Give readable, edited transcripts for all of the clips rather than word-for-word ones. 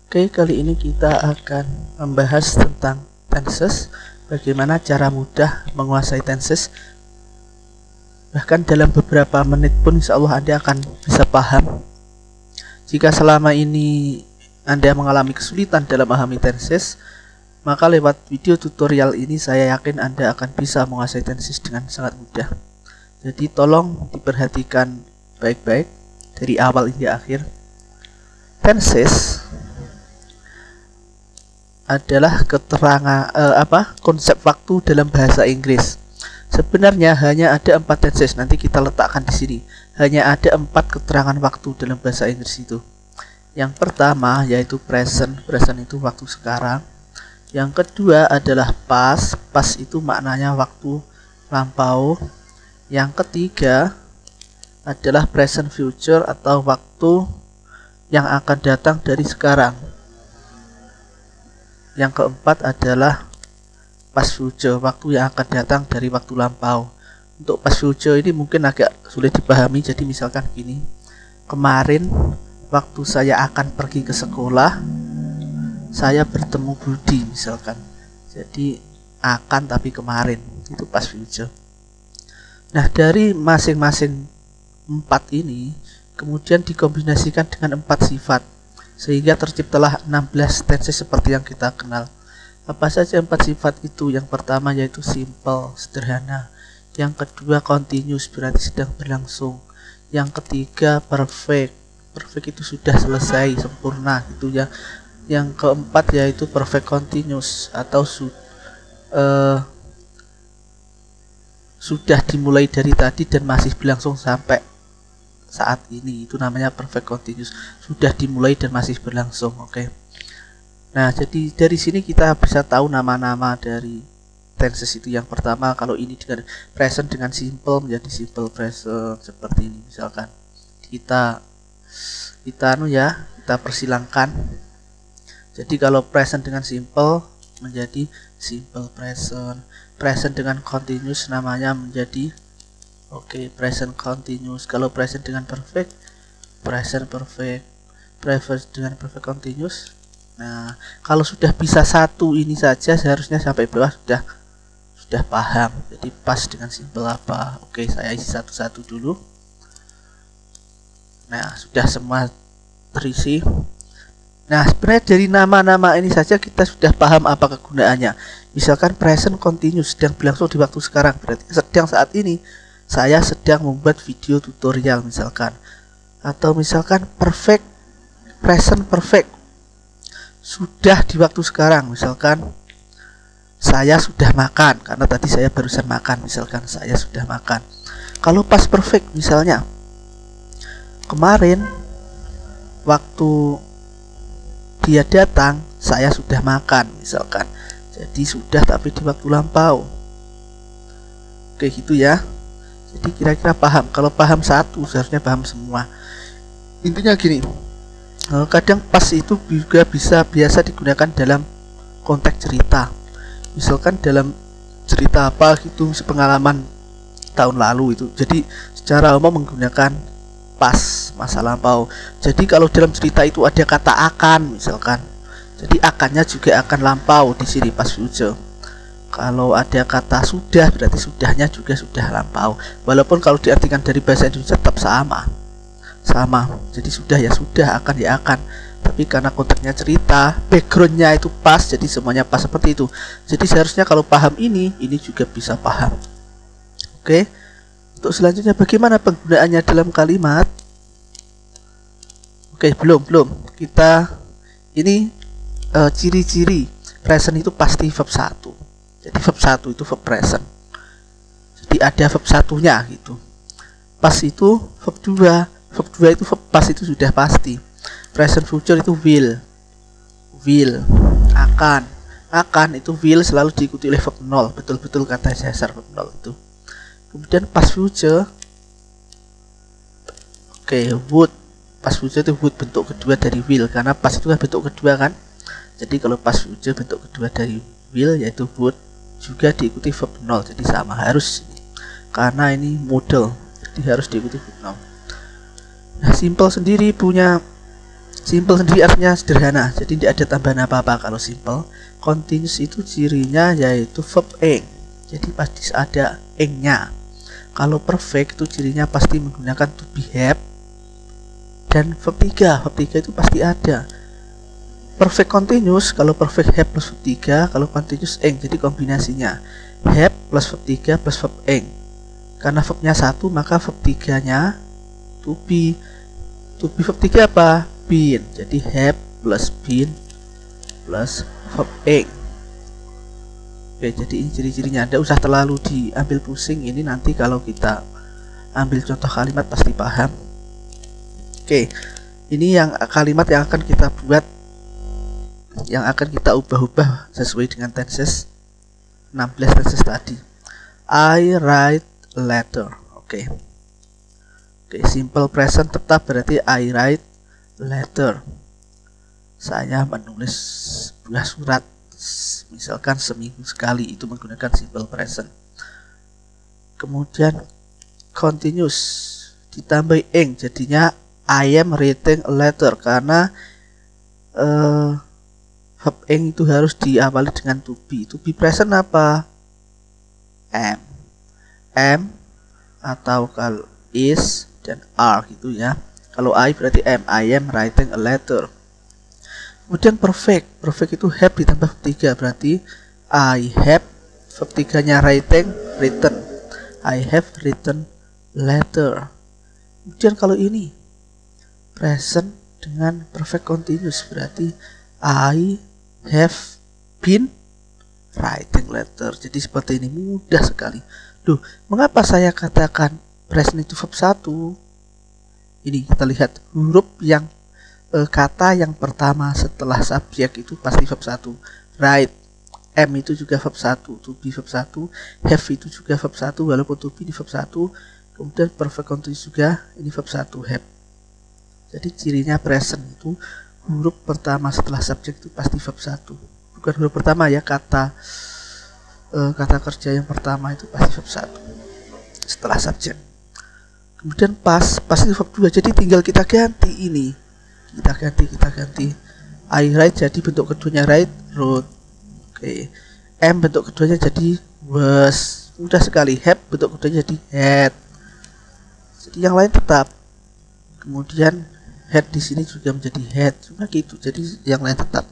Oke, kali ini kita akan membahas tentang tenses, bagaimana cara mudah menguasai tenses. Bahkan dalam beberapa menit pun insya Allah Anda akan bisa paham. Jika selama ini Anda mengalami kesulitan dalam memahami tenses, maka lewat video tutorial ini saya yakin Anda akan bisa menguasai tenses dengan sangat mudah. Jadi tolong diperhatikan baik-baik dari awal hingga akhir. Tenses adalah keterangan konsep waktu dalam bahasa Inggris. Sebenarnya hanya ada 4 tenses, nanti kita letakkan di sini. Hanya ada 4 keterangan waktu dalam bahasa Inggris itu. Yang pertama yaitu present. Present itu waktu sekarang. Yang kedua adalah past. Past itu maknanya waktu lampau. Yang ketiga adalah present future atau waktu yang akan datang dari sekarang. Yang keempat adalah past future, waktu yang akan datang dari waktu lampau. Untuk past future ini mungkin agak sulit dipahami, jadi misalkan gini, kemarin waktu saya akan pergi ke sekolah, saya bertemu Budi misalkan. Jadi akan tapi kemarin, itu past future. Nah, dari masing-masing 4 ini kemudian dikombinasikan dengan 4 sifat, sehingga terciptalah 16 tenses seperti yang kita kenal. Apa saja 4 sifat itu? Yang pertama yaitu simple, sederhana. Yang kedua continuous, berarti sedang berlangsung. Yang ketiga perfect. Perfect itu sudah selesai, sempurna gitu ya. Yang keempat yaitu perfect continuous atau sudah dimulai dari tadi dan masih berlangsung sampai saat ini, itu namanya perfect continuous, sudah dimulai dan masih berlangsung. Oke. Nah, jadi dari sini kita bisa tahu nama-nama dari tenses itu. Yang pertama, kalau ini dengan present dengan simple menjadi simple present seperti ini misalkan. Kita persilangkan. Jadi kalau present dengan simple menjadi simple present. Present dengan continuous namanya menjadi present continuous. Kalau present dengan perfect, present perfect. Present dengan perfect continuous. Nah, kalau sudah bisa satu ini saja, seharusnya sampai bawah sudah paham. Jadi past dengan simple apa? Oke, saya isi satu-satu dulu. Nah, sudah semua terisi. Nah, sebenarnya dari nama-nama ini saja kita sudah paham apa kegunaannya. Misalkan present continuous, sedang berlangsung di waktu sekarang, berarti sedang saat ini. Saya sedang membuat video tutorial misalkan. Atau misalkan perfect, present perfect, sudah di waktu sekarang. Misalkan saya sudah makan, karena tadi saya barusan makan. Misalkan saya sudah makan. Kalau past perfect misalnya, kemarin waktu dia datang, saya sudah makan misalkan. Jadi sudah tapi di waktu lampau. Oke gitu ya. Jadi kira-kira paham. Kalau paham satu, seharusnya paham semua. Intinya gini, kadang pas itu juga biasa digunakan dalam konteks cerita. Misalkan dalam cerita apa gitu, sepengalaman tahun lalu itu. Jadi secara umum menggunakan pas, masa lampau. Jadi kalau dalam cerita itu ada kata akan misalkan, jadi akannya juga akan lampau di sini past future. Kalau ada kata sudah, berarti sudahnya juga sudah lampau. Walaupun kalau diartikan dari bahasa Indonesia tetap sama. Jadi sudah ya sudah, akan ya akan. Tapi karena konteksnya cerita, backgroundnya itu pas, jadi semuanya pas seperti itu. Jadi seharusnya kalau paham ini juga bisa paham. Oke. Untuk selanjutnya bagaimana penggunaannya dalam kalimat? Oke, belum. Kita ini ciri-ciri present itu pasti verb 1. Jadi verb 1 itu verb present. Jadi ada verb satunya gitu. Pas itu verb 2. Verb 2 itu verb pas itu sudah pasti. Present future itu will. Akan itu will selalu diikuti oleh verb 0. Betul-betul kata Cesar, verb 0 itu. Kemudian past future. Would. Past future itu would, bentuk kedua dari will, karena past itu kan bentuk kedua kan. Jadi kalau past future bentuk kedua dari will yaitu would, juga diikuti verb 0, jadi sama, harus, karena ini model, jadi harus diikuti verb 0. Nah, simple sendiri punya Simple sendiri artinya sederhana, jadi tidak ada tambahan apa-apa. Kalau simple. Continuous itu cirinya yaitu verb ing, jadi pasti ada ing-nya. Kalau perfect itu cirinya pasti menggunakan to be have dan verb 3. Verb 3 itu pasti ada. Perfect continuous, kalau perfect have plus verb 3, kalau continuous ing, jadi kombinasinya have plus verb 3 plus verb ing. Karena verbnya 1 maka verb 3 nya to be. To be verb 3 apa? Been. Jadi have plus been plus verb ing. Oke, jadi ini ciri-cirinya. Anda usah terlalu diambil pusing, ini nanti kalau kita ambil contoh kalimat pasti paham. Oke, ini yang kalimat yang akan kita buat, yang akan kita ubah-ubah sesuai dengan tenses 16 tenses tadi. I write letter. Oke, simple present tetap berarti I write letter. Saya menulis sebuah surat, misalkan seminggu sekali, itu menggunakan simple present. Kemudian continuous ditambah ing, jadinya I am writing a letter, karena verb ing itu harus diawali dengan to be. To be present apa? Am atau kalau is dan are gitu ya. Kalau I berarti am, I am writing a letter. Kemudian perfect, perfect itu have ditambah verb 3, berarti I have, verb 3 nya writing, written, I have written letter. Kemudian kalau ini present dengan perfect continuous, berarti I have been writing letter. Jadi seperti ini, mudah sekali. Duh, mengapa saya katakan present itu verb 1? Ini kita lihat huruf yang kata yang pertama setelah subjek itu pasti verb 1. Write, am itu juga verb 1, to be verb 1, have itu juga verb 1 walaupun to be ini verb 1. Kemudian perfect continuous juga ini verb 1, have. Jadi cirinya present itu huruf pertama setelah subjek itu pasti verb 1. Bukan huruf pertama ya, kata kerja yang pertama itu pasti verb 1 setelah subjek. Kemudian pas itu verb 2, jadi tinggal kita ganti ini. Kita ganti. I write jadi bentuk keduanya write, wrote. Oke. Am bentuk keduanya jadi was. Mudah sekali. Have bentuk keduanya jadi had. Jadi yang lain tetap. Kemudian had di sini juga menjadi had. Cuma gitu. Jadi yang lain tetap.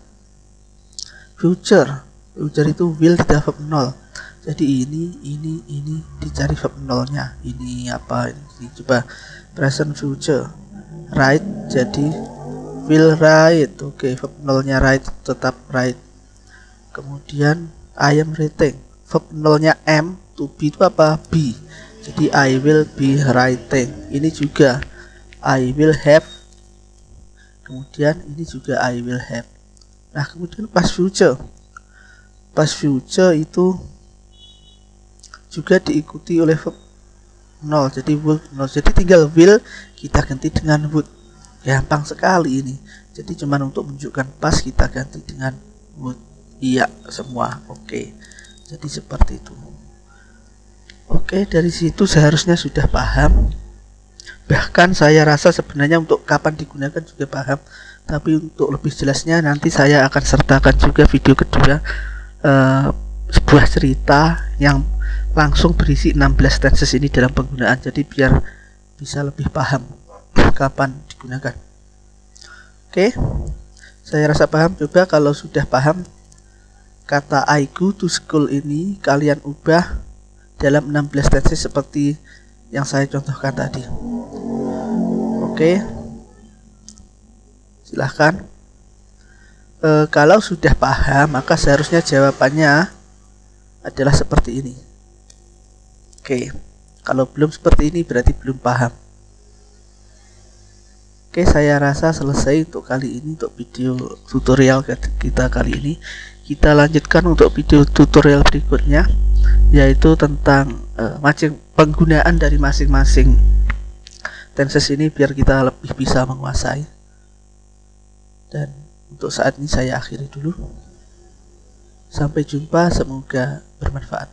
Future itu will tidak verb 0. Jadi ini dicari verb 0-nya. Ini apa? Ini coba present future. Write jadi will write. Oke, verb 0-nya write tetap write. Kemudian I am writing. Verb 0-nya am, to be itu apa? Be. Jadi I will be writing. Ini juga I will have. Kemudian ini juga I will have. Nah, kemudian past future. Past future itu juga diikuti oleh verb 0, jadi will 0. Jadi tinggal will kita ganti dengan would. Gampang sekali ini. Jadi cuman untuk menunjukkan pas kita ganti dengan would. Iya semua. Oke. Jadi seperti itu. Oke, dari situ seharusnya sudah paham. Bahkan saya rasa sebenarnya untuk kapan digunakan juga paham. Tapi untuk lebih jelasnya nanti saya akan sertakan juga video kedua, sebuah cerita yang langsung berisi 16 tenses ini dalam penggunaan, jadi biar bisa lebih paham kapan digunakan. Oke, saya rasa paham. Coba kalau sudah paham, kata I go to school ini kalian ubah dalam 16 tenses seperti yang saya contohkan tadi. Oke, silahkan. Kalau sudah paham maka seharusnya jawabannya adalah seperti ini. Oke, kalau belum seperti ini berarti belum paham. Oke, saya rasa selesai untuk kali ini, untuk video tutorial kita kali ini. Kita lanjutkan untuk video tutorial berikutnya, yaitu tentang penggunaan dari masing-masing tenses ini biar kita lebih bisa menguasai. Dan untuk saat ini saya akhiri dulu. Sampai jumpa, semoga bermanfaat.